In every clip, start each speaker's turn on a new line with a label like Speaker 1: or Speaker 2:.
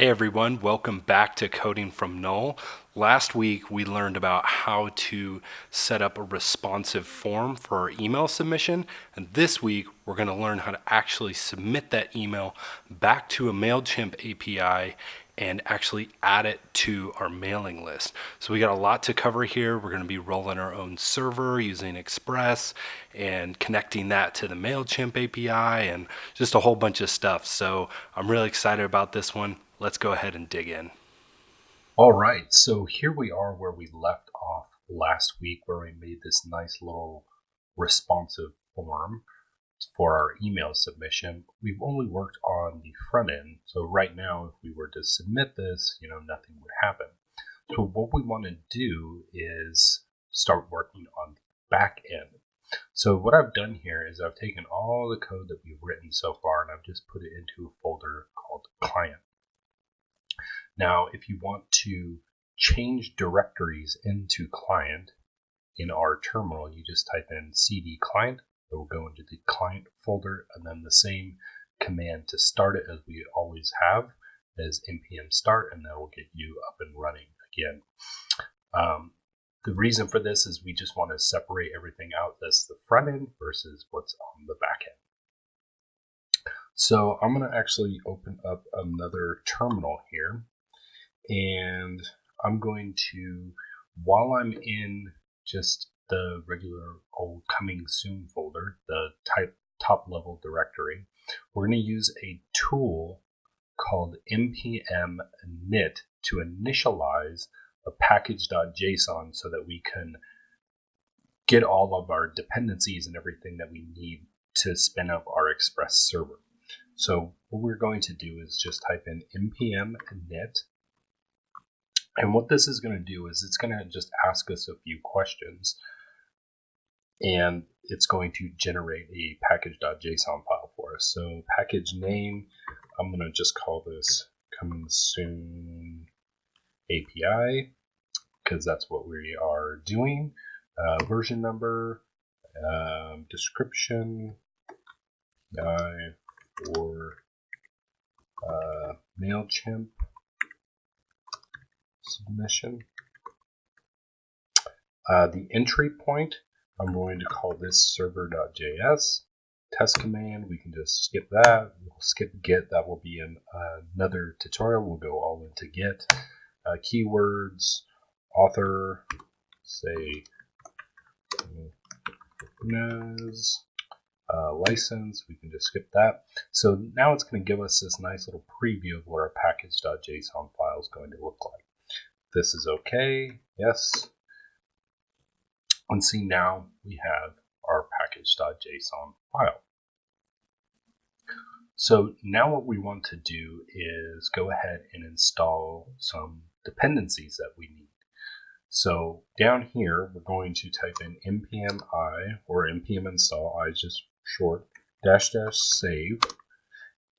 Speaker 1: Hey everyone, welcome back to Coding from Null. Last week we learned about how to set up a responsive form for our email submission, and this week we're going to learn how to actually submit that email back to a MailChimp API and actually add it to our mailing list. So we got a lot to cover here. We're going to be rolling our own server using Express and connecting that to the MailChimp API and just a whole bunch of stuff. So I'm really excited about this one. Let's go ahead and dig in.
Speaker 2: All right, so here we are where we left off last week, where we made this nice little responsive form for our email submission. We've only worked on the front end, so right now if we were to submit this, nothing would happen. So what we want to do is start working on the back end. So what I've done here is I've taken all the code that we've written so far and I've just put it into a folder called client. Now, if you want to change directories into client in our terminal, you just type in cd client. It will go into the client folder, and then the same command to start it as we always have is npm start, and that will get you up and running again. The reason for this is we just want to separate everything out that's the front end versus what's on the back end. So I'm going to actually open up another terminal here. And I'm going to, while I'm in just the regular old coming soon folder, the top level directory, we're going to use a tool called npm init to initialize a package.json so that we can get all of our dependencies and everything that we need to spin up our Express server. So what we're going to do is just type in npm init. And what this is going to do is it's going to just ask us a few questions, and it's going to generate a package.json file for us. So package name, I'm going to just call this coming soon API because that's what we are doing. Version number, description, guide for MailChimp submission. The entry point, I'm going to call this server.js. Test command, we can just skip that. We'll skip get, that will be in another tutorial. We'll go all into get. Keywords, author, say Nez, license, we can just skip that. So now it's going to give us this nice little preview of what our package.json file is going to look like. This is okay, yes. And see, now we have our package.json file. So now what we want to do is go ahead and install some dependencies that we need. So down here, we're going to type in npm I or npm install, I is just short, -- save,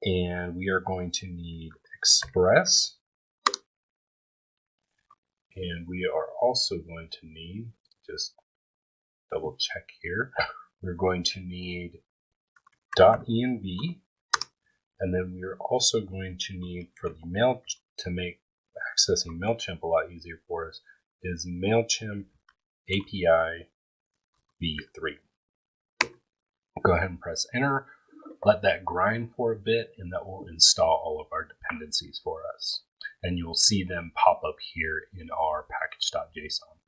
Speaker 2: and we are going to need Express. And we are also going to need, just double check here, we're going to need .env, and then we are also going to need, for the mail, to make accessing MailChimp a lot easier for us, is MailChimp API v3. Go ahead and press enter, let that grind for a bit, and that will install all of our dependencies for us. And you'll see them pop up here in our package.json.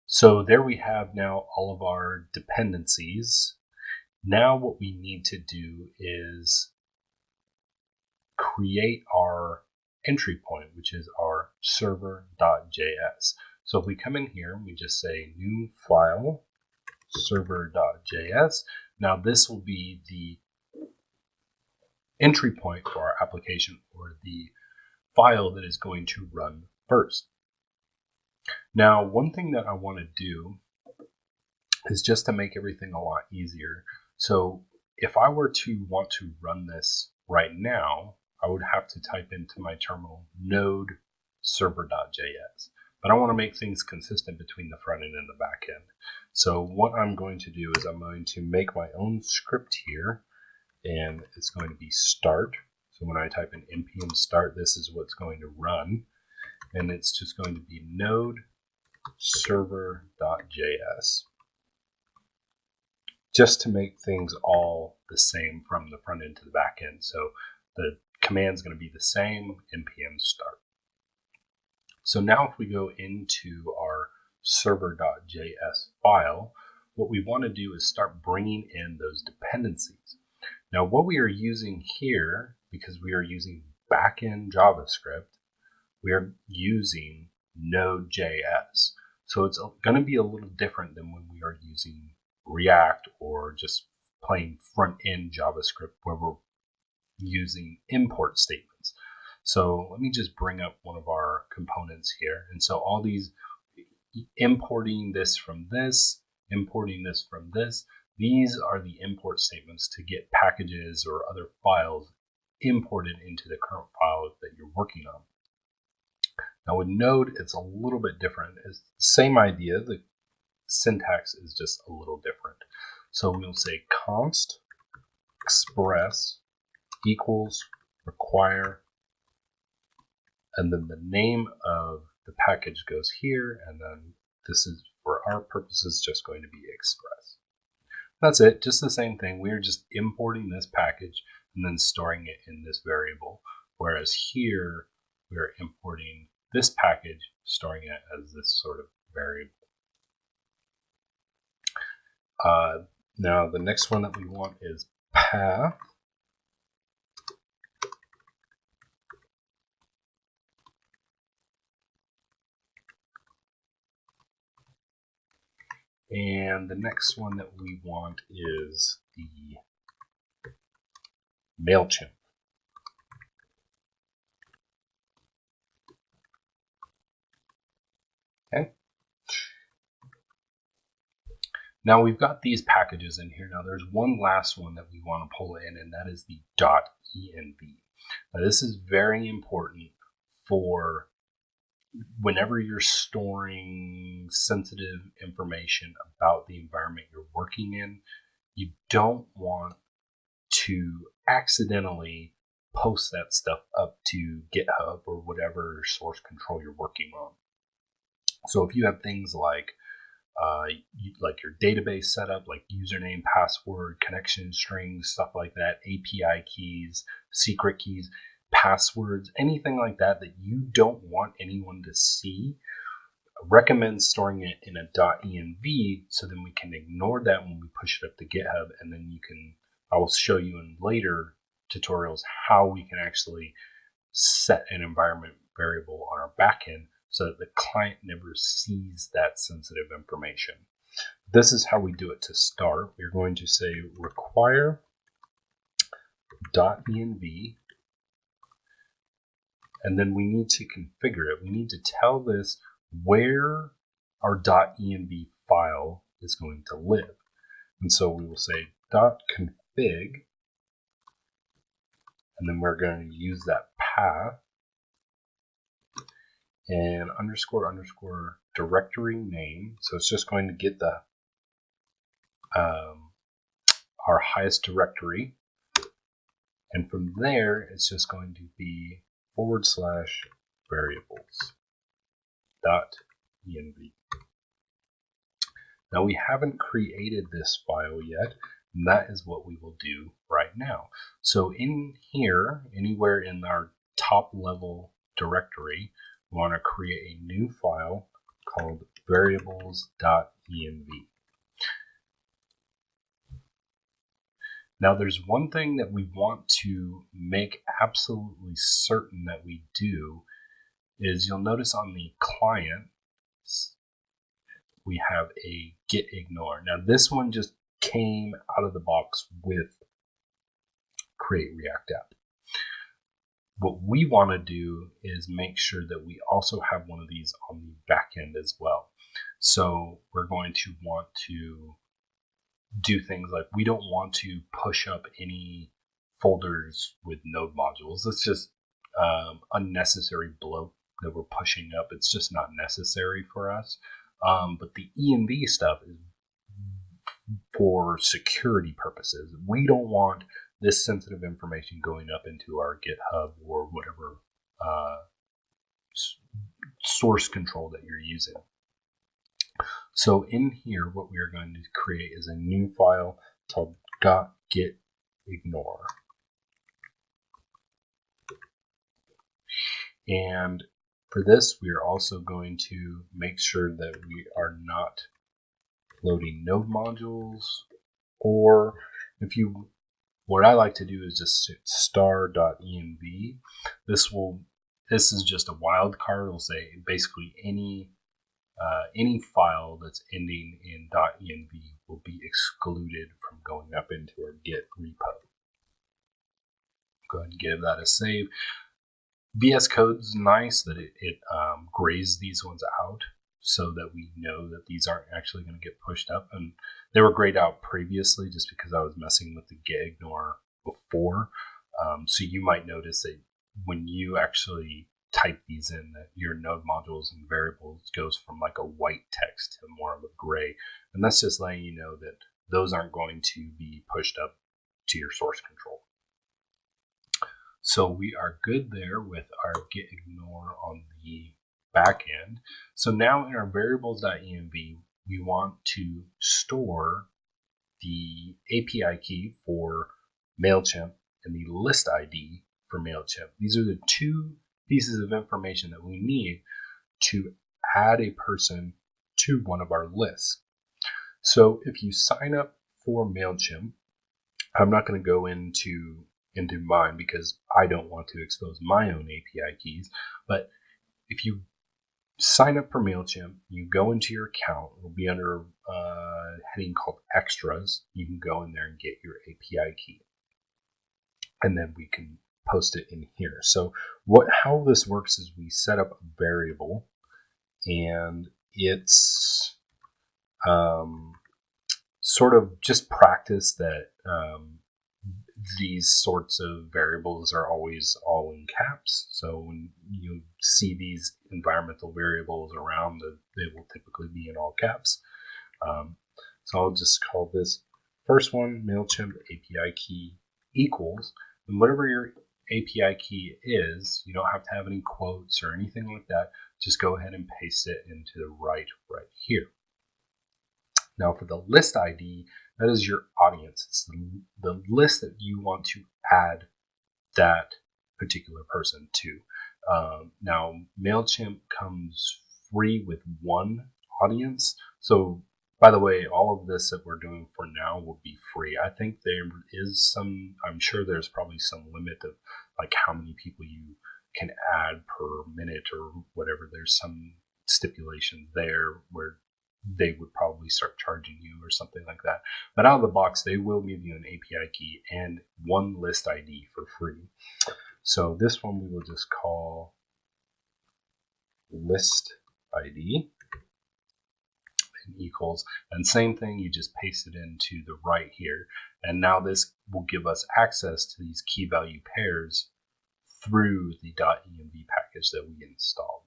Speaker 2: So there we have now all of our dependencies. Now what we need to do is create our entry point, which is our server.js. So if we come in here, we just say new file, server.js. Now this will be the entry point for our application, or the file that is going to run first. Now, one thing that I want to do is just to make everything a lot easier. So if I were to want to run this right now, I would have to type into my terminal node server.js. but I want to make things consistent between the front end and the back end. So what I'm going to do is I'm going to make my own script here, and it's going to be start. So when I type in npm start, this is what's going to run, and it's just going to be node server.js, just to make things all the same from the front end to the back end. So the command's going to be the same, npm start. So now if we go into our server.js file, what we want to do is start bringing in those dependencies. Now what we are using here, because we are using backend JavaScript, we are using node.js. So it's going to be a little different than when we are using React or just plain front-end JavaScript where we're using import statements. So let me just bring up one of our components here. And so all these importing this from this, importing this from this, these are the import statements to get packages or other files imported into the current file that you're working on. Now with Node, it's a little bit different. It's the same idea. The syntax is just a little different. So we'll say const express equals require, and then the name of the package goes here, and then this is, for our purposes, just going to be express. That's it, just the same thing. We're just importing this package and then storing it in this variable, whereas here we're importing this package, storing it as this sort of variable. Now the next one that we want is path. And the next one that we want is the MailChimp. Okay. Now we've got these packages in here. Now there's one last one that we want to pull in, and that is the .env. Now this is very important for whenever you're storing sensitive information about the environment you're working in. You don't want to accidentally post that stuff up to GitHub or whatever source control you're working on. So if you have things like your database setup, like username, password, connection strings, stuff like that, API keys, secret keys, passwords, anything like that that you don't want anyone to see, I recommend storing it in a .env so then we can ignore that when we push it up to GitHub, and then I will show you in later tutorials how we can actually set an environment variable on our backend so that the client never sees that sensitive information. This is how we do it to start. We're going to say require .env, and then we need to configure it. We need to tell this where our .env file is going to live. And so we will say .config, and then we're going to use that path and __ directory name. So it's just going to get the our highest directory, and from there it's just going to be / variables .env. Now we haven't created this file yet, and that is what we will do right now. So in here, anywhere in our top level directory, we want to create a new file called variables.env. Now there's one thing that we want to make absolutely certain that we do is you'll notice on the client we have a get ignore. Now this one just came out of the box with Create React App. What we want to do is make sure that we also have one of these on the back end as well. So we're going to want to do things like, we don't want to push up any folders with node modules. It's just unnecessary bloat that we're pushing up. It's just not necessary for us. But the env stuff is for security purposes. We don't want this sensitive information going up into our GitHub or whatever source control that you're using. So in here, what we are going to create is a new file called .getignore. And for this, we are also going to make sure that we are not loading node modules, or what I like to do is just star.env. This is just a wildcard. It'll say basically any file that's ending in .env will be excluded from going up into our Git repo. Go ahead and give that a save. VS Code's nice that it grays these ones out so that we know that these aren't actually going to get pushed up. And they were grayed out previously just because I was messing with the getignore before. So you might notice that when you actually type these in, that your node modules and variables goes from like a white text to more of a gray. And that's just letting you know that those aren't going to be pushed up to your source control. So we are good there with our getignore on the back end. So now in our variables.env, we want to store the API key for MailChimp and the list ID for MailChimp. These are the two pieces of information that we need to add a person to one of our lists. So if you sign up for MailChimp, I'm not going to go into mine because I don't want to expose my own API keys, but if you sign up for MailChimp, you go into your account, it'll be under a heading called extras. You can go in there and get your API key, and then we can post it in here. So how this works is we set up a variable, and it's sort of just practice that these sorts of variables are always all in caps. So when you see these environmental variables around, they will typically be in all caps. So I'll just call this first one MailChimp API key equals, and whatever your API key is, you don't have to have any quotes or anything like that. Just go ahead and paste it into the right here. Now for the list ID, that is your audience. It's the list that you want to add that particular person to. Now MailChimp comes free with one audience. So by the way, all of this that we're doing for now will be free. I think there is I'm sure there's probably some limit of like how many people you can add per minute or whatever. There's some stipulation there where they would probably start charging you or something like that. But out of the box, they will give you an API key and one list ID for free. So this one we will just call list ID and equals. And same thing, you just paste it into the right here. And now this will give us access to these key value pairs through the .env package that we installed.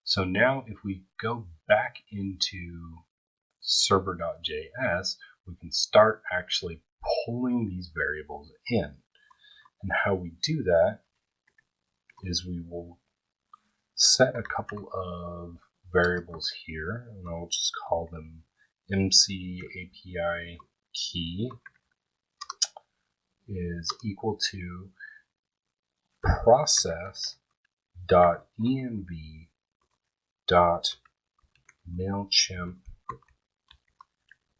Speaker 2: So now if we go back into server.js, we can start actually pulling these variables in. And how we do that is we will set a couple of variables here, and I'll just call them MC API key is equal to process.env .MailChimp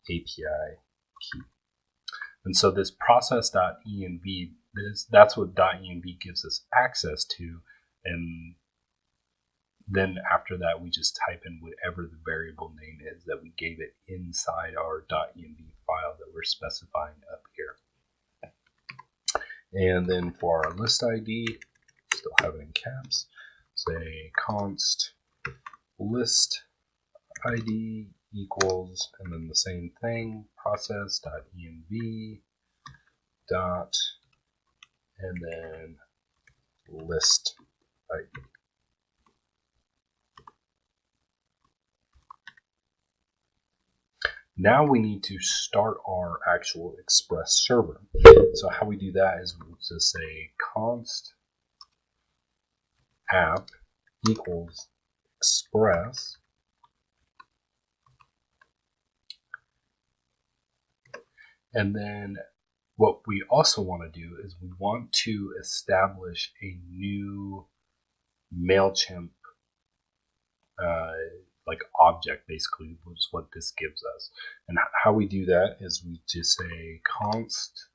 Speaker 2: API key. And so this process.env, that's what .env gives us access to. And then after that, we just type in whatever the variable name is that we gave it inside our .env file that we're specifying up here. And then for our list ID, still have it in caps, say const list ID equals, and then the same thing, process.env dot, and then list ID. Now we need to start our actual Express server. So how we do that is we'll just say const app equals Express. And then what we also want to do is we want to establish a new MailChimp like object, basically, which is what this gives us. And how we do that is we just say const,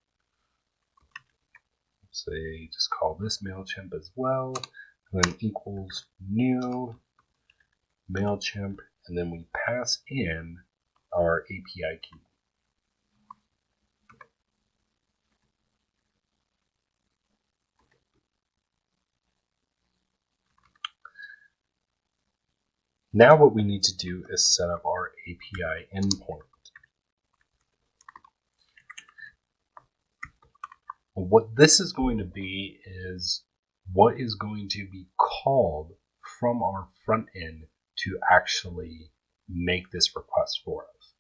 Speaker 2: say just call this MailChimp as well, and then equals new MailChimp, and then we pass in our API key. Now what we need to do is set up our API endpoint. What this is going to be is what is going to be called from our front end to actually make this request for us.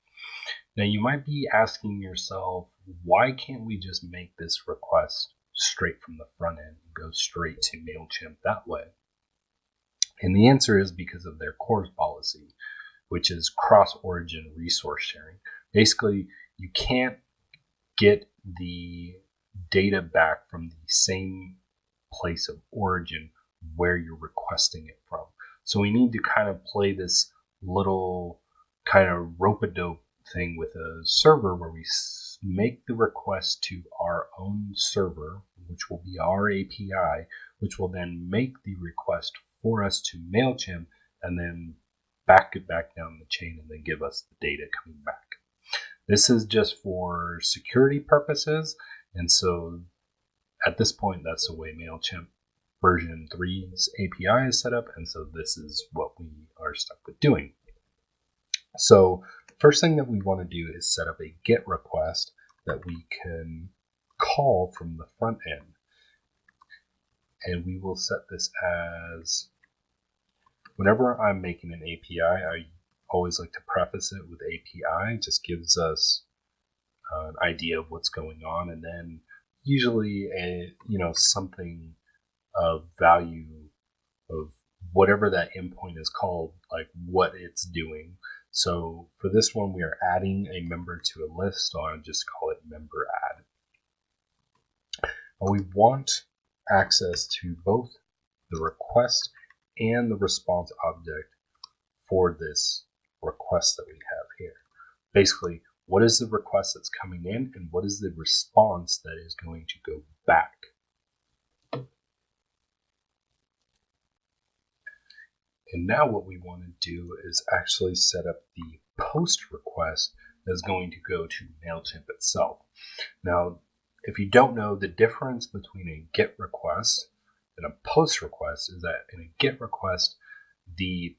Speaker 2: Now you might be asking yourself, why can't we just make this request straight from the front end and go straight to MailChimp that way? And the answer is because of their core policy, which is cross-origin resource sharing. Basically, you can't get the data back from the same place of origin where you're requesting it from. So we need to kind of play this little kind of rope-a-dope thing with a server where we make the request to our own server, which will be our API, which will then make the request for us to MailChimp and then back it back down the chain and then give us the data coming back. This is just for security purposes, and so at this point, that's the way MailChimp version 3's API is set up, and so this is what we are stuck with doing. So first thing that we want to do is set up a GET request that we can call from the front end. And we will set this as, whenever I'm making an API, I always like to preface it with API. It just gives us an idea of what's going on, and then usually something of value of whatever that endpoint is called, like what it's doing. So for this one, we are adding a member to a list, so I'll just call it member add. And we want access to both the request and the response object for this request that we have here. Basically, what is the request that's coming in and what is the response that is going to go back? And now what we want to do is actually set up the post request that's going to go to MailChimp itself. Now, if you don't know, the difference between a GET request and a post request is that in a GET request, the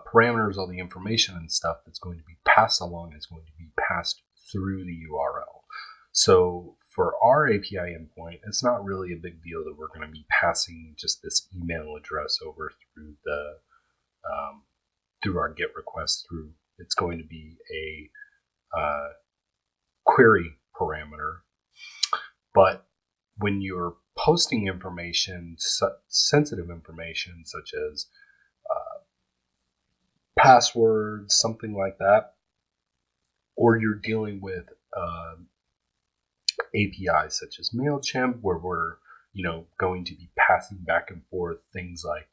Speaker 2: parameters, all the information and stuff that's going to be passed along is going to be passed through the URL. So for our API endpoint, it's not really a big deal that we're going to be passing just this email address over through the through our GET request. It's going to be a query parameter. But when you're posting information, sensitive information such as passwords, something like that, or you're dealing with APIs such as MailChimp, where we're going to be passing back and forth things like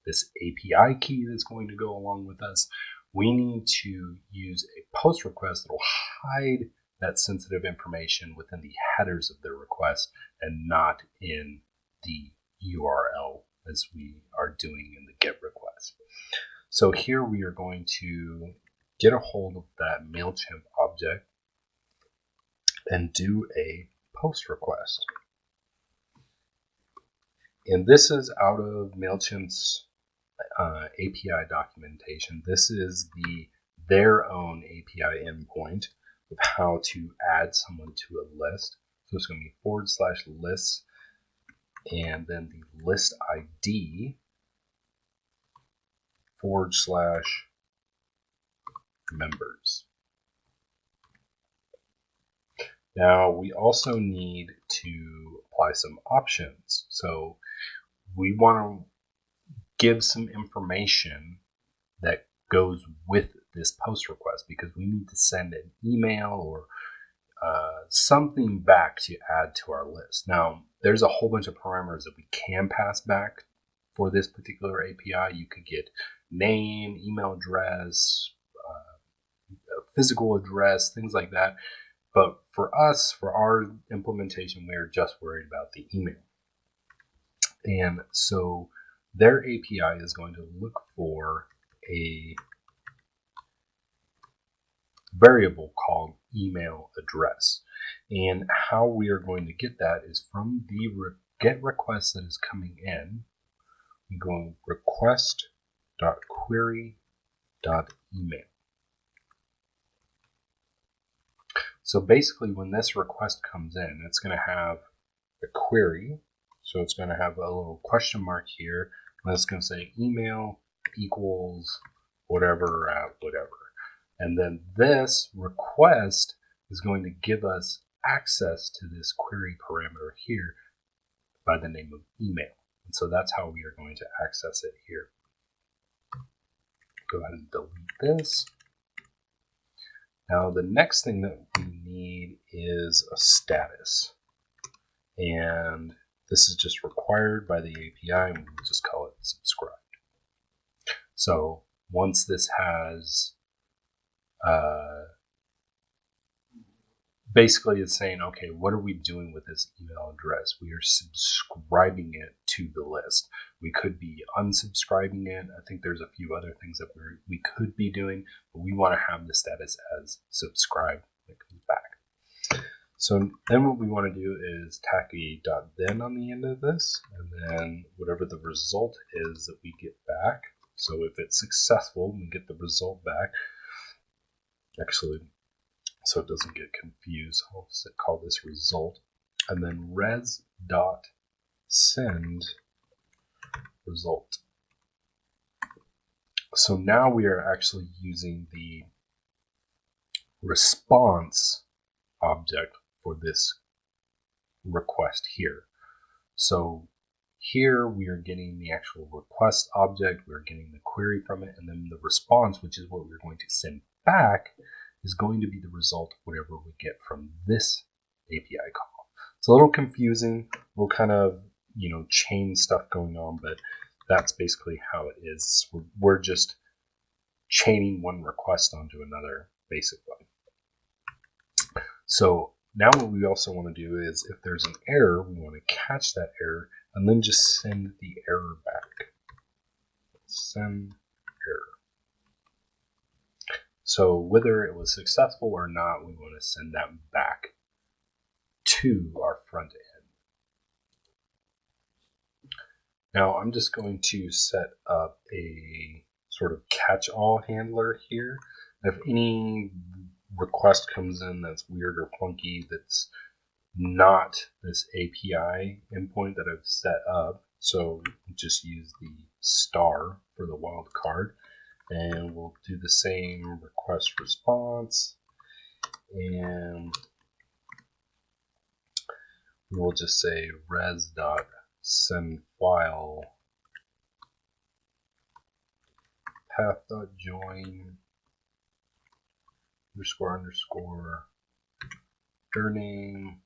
Speaker 2: this API key that's going to go along with us, we need to use a post request that will hide that sensitive information within the headers of the request and not in the URL as we are doing in the GET request. So here we are going to get a hold of that MailChimp object and do a post request. And this is out of MailChimp's API documentation. This is their own API endpoint of how to add someone to a list. So it's going to be /lists and then the list ID / members. Now we also need to apply some options. So we want to give some information that goes with this post request because we need to send an email or something back to add to our list. Now, there's a whole bunch of parameters that we can pass back for this particular API. You could get name, email address, physical address, things like that. But for us, for our implementation, we're just worried about the email. And so their API is going to look for a variable called email address. And how we are going to get that is from the get request that is coming in. We go request.query.email. So basically when this request comes in, it's going to have a query. So it's going to have a little question mark here, and it's going to say email equals whatever at whatever. And then this request is going to give us access to this query parameter here by the name of email. And so that's how we are going to access it here. Go ahead and delete this. Now the next thing that we need is a status. And this is just required by the API, and we'll just call it subscribed. So once this has basically it's saying, okay, what are we doing with this email address? We are subscribing it to the list. We could be unsubscribing it. I think there's a few other things that we could be doing, but we want to have the status as subscribed when it comes back. So then what we want to do is tack a .then on the end of this, and then whatever the result is that we get back. So if it's successful, we get the result back. Actually, so it doesn't get confused, I'll call this result. And then res.send result. So now we are actually using the response object for this request here. So here we are getting the actual request object, we're getting the query from it, and then the response, which is what we're going to send back, is going to be the result of whatever we get from this API call. It's a little confusing, we'll kind of, chain stuff going on, but that's basically how it is. We're just chaining one request onto another, basically. So now what we also want to do is if there's an error, we want to catch that error and then just send the error back. Send error. So whether it was successful or not, we want to send that back to our front end. Now I'm just going to set up a sort of catch-all handler here. If any request comes in that's weird or funky, that's not this API endpoint that I've set up, so just use the star for the wildcard, and we'll do the same request response, and we'll just say res.sendFile path.join __ dir name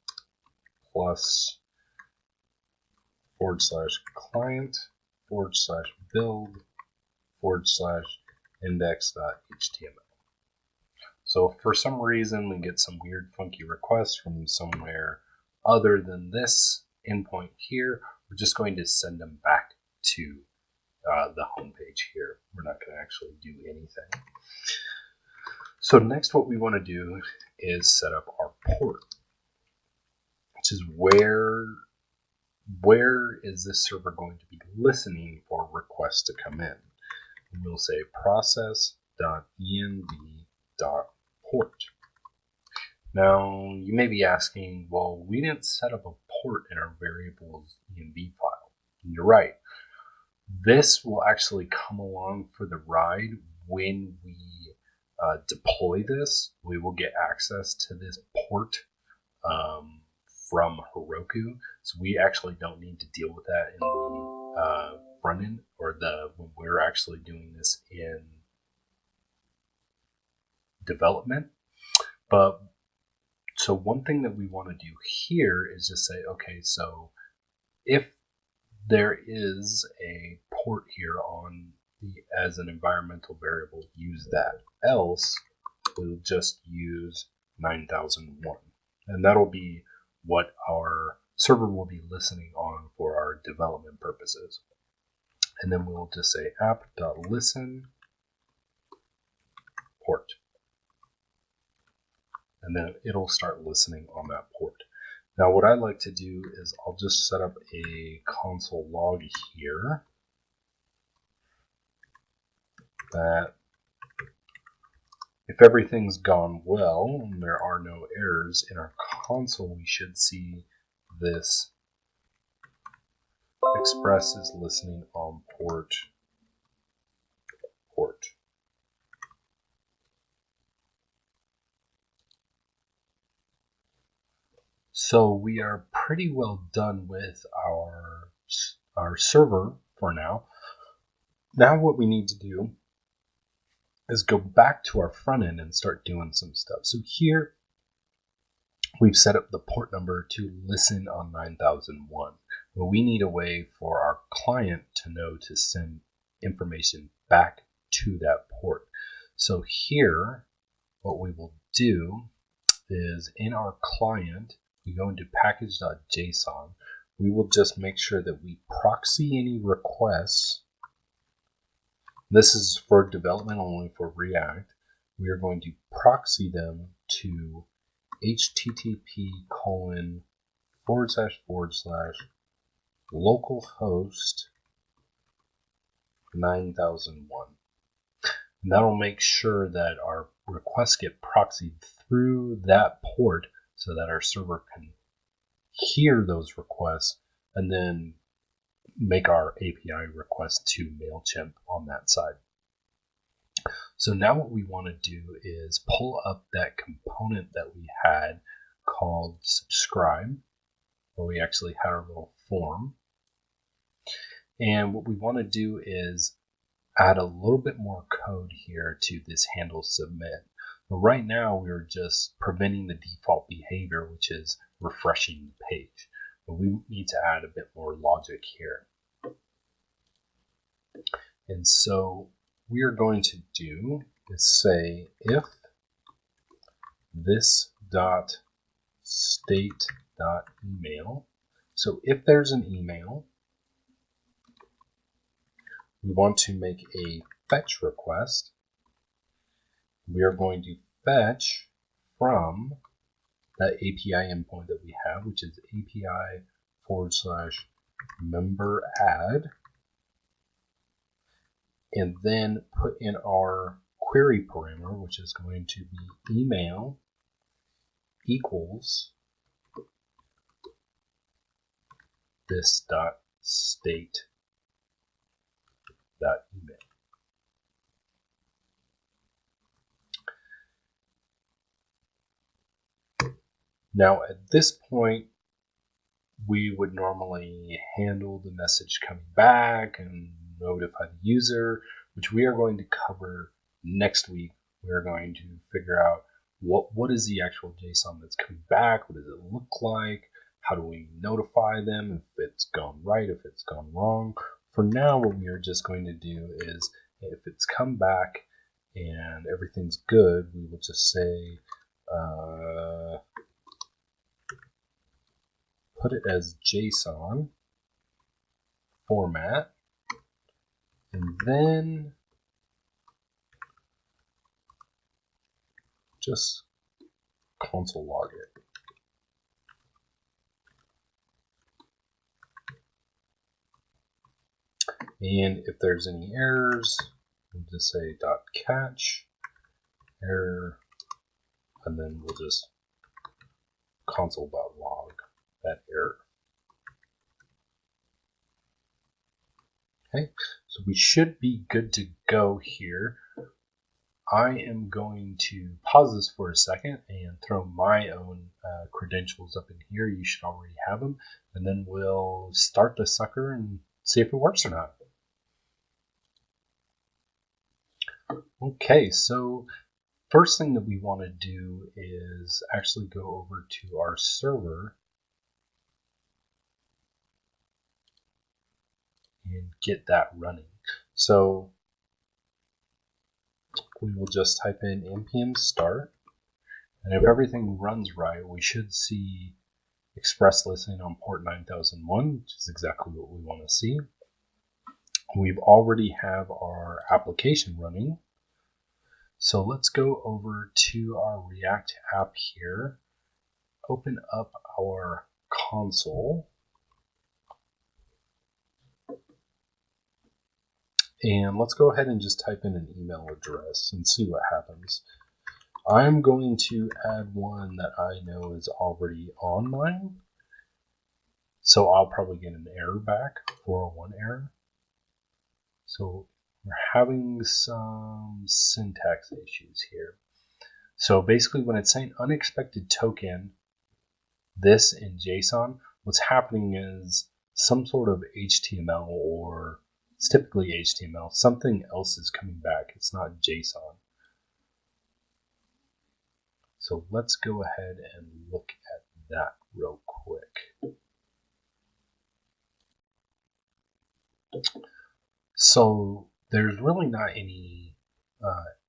Speaker 2: plus /client /build /index.html. So if for some reason we get some weird funky requests from somewhere other than this endpoint here, we're just going to send them back to the home page here. We're not going to actually do anything. So next what we want to do is set up our port, which is where is this server going to be listening for requests to come in. And we'll say process.env.port. Now you may be asking, well, we didn't set up a port in our variables env file. And you're right. This will actually come along for the ride when we deploy this, we will get access to this port from Heroku. So we actually don't need to deal with that in the front end or when we're actually doing this in development. But so one thing that we want to do here is just say, okay, so if there is a port here on as an environmental variable, use that. Else, we'll just use 9001. And that'll be what our server will be listening on for our development purposes. And then we'll just say app.listen port. And then it'll start listening on that port. Now what I like to do is I'll just set up a console log here that if everything's gone well and there are no errors in our console, we should see this express is listening on port. So we are pretty well done with our server for now. Now what we need to do is go back to our front end and start doing some stuff. So here we've set up the port number to listen on 9001. Well, we need a way for our client to know to send information back to that port. So here, what we will do is in our client, we go into package.json. We will just make sure that we proxy any requests. This is for development only for React. We are going to proxy them to http://localhost 9001. And that'll make sure that our requests get proxied through that port so that our server can hear those requests and then make our API request to MailChimp on that side. So now what we want to do is pull up that component that we had called subscribe, where we actually had our little form. And what we want to do is add a little bit more code here to this handle submit. But right now we're just preventing the default behavior, which is refreshing the page. But we need to add a bit more logic here. And so we are going to do is say if this dot state dot email. So if there's an email, we want to make a fetch request. We are going to fetch from that API endpoint that we have, which is API/member add, and then put in our query parameter, which is going to be email equals this dot state dot email. Now at this point, we would normally handle the message coming back and notify the user, which we are going to cover next week. We're going to figure out what is the actual JSON that's coming back, what does it look like, how do we notify them if it's gone right, if it's gone wrong. For now, what we are just going to do is if it's come back and everything's good, we will just say put it as JSON format, and then just console log it. And if there's any errors, we'll just say .catch error, and then we'll just console.log that error. Okay, so we should be good to go here. I am going to pause this for a second and throw my own credentials up in here. You should already have them. And then we'll start the sucker and see if it works or not. Okay, so first thing that we want to do is actually go over to our server and get that running. So we will just type in npm start, and if everything runs right, we should see express listening on port 9001, which is exactly what we want to see. We've already have our application running. So let's go over to our React app here, open up our console, and let's go ahead and just type in an email address and see what happens. I'm going to add one that I know is already on mine, so I'll probably get an error back, 401 error. So we're having some syntax issues here. So basically when it's saying unexpected token, this in JSON, what's happening is some sort of HTML, or it's typically HTML, something else is coming back. It's not JSON. So let's go ahead and look at that real quick. So there's really not any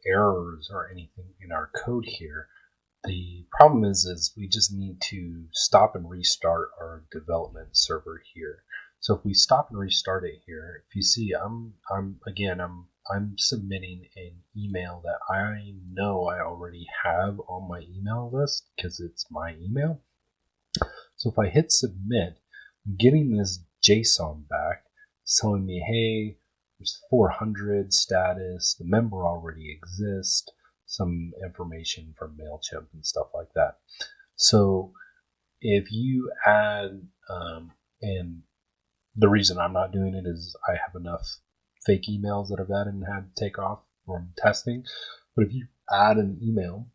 Speaker 2: errors or anything in our code here. The problem is we just need to stop and restart our development server here. So if we stop and restart it here, if you see, I'm submitting an email that I know I already have on my email list because it's my email. So if I hit submit, I'm getting this JSON back. It's telling me, hey, there's 400 status, the member already exists, some information from MailChimp and stuff like that. So if you add, and the reason I'm not doing it is I have enough fake emails that I've added and had to take off from testing. But if you add an email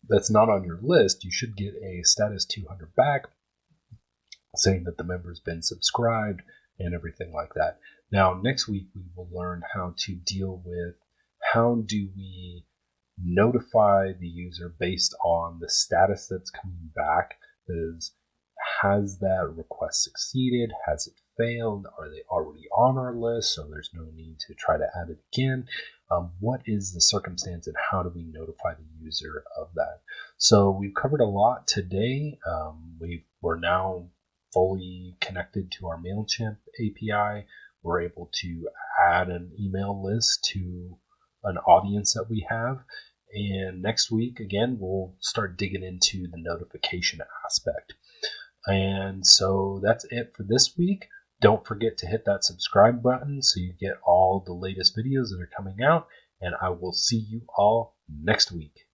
Speaker 2: that's not on your list, you should get a status 200 back saying that the member's been subscribed and everything like that. Now, next week we will learn how to deal with how do we notify the user based on the status that's coming back. Has that request succeeded? Has it failed? Are they already on our list, so there's no need to try to add it again? What is the circumstance and how do we notify the user of that? So we've covered a lot today. We're now fully connected to our MailChimp API. We're able to add an email list to an audience that we have. And next week, again, we'll start digging into the notification aspect. And so that's it for this week. Don't forget to hit that subscribe button so you get all the latest videos that are coming out. And I will see you all next week.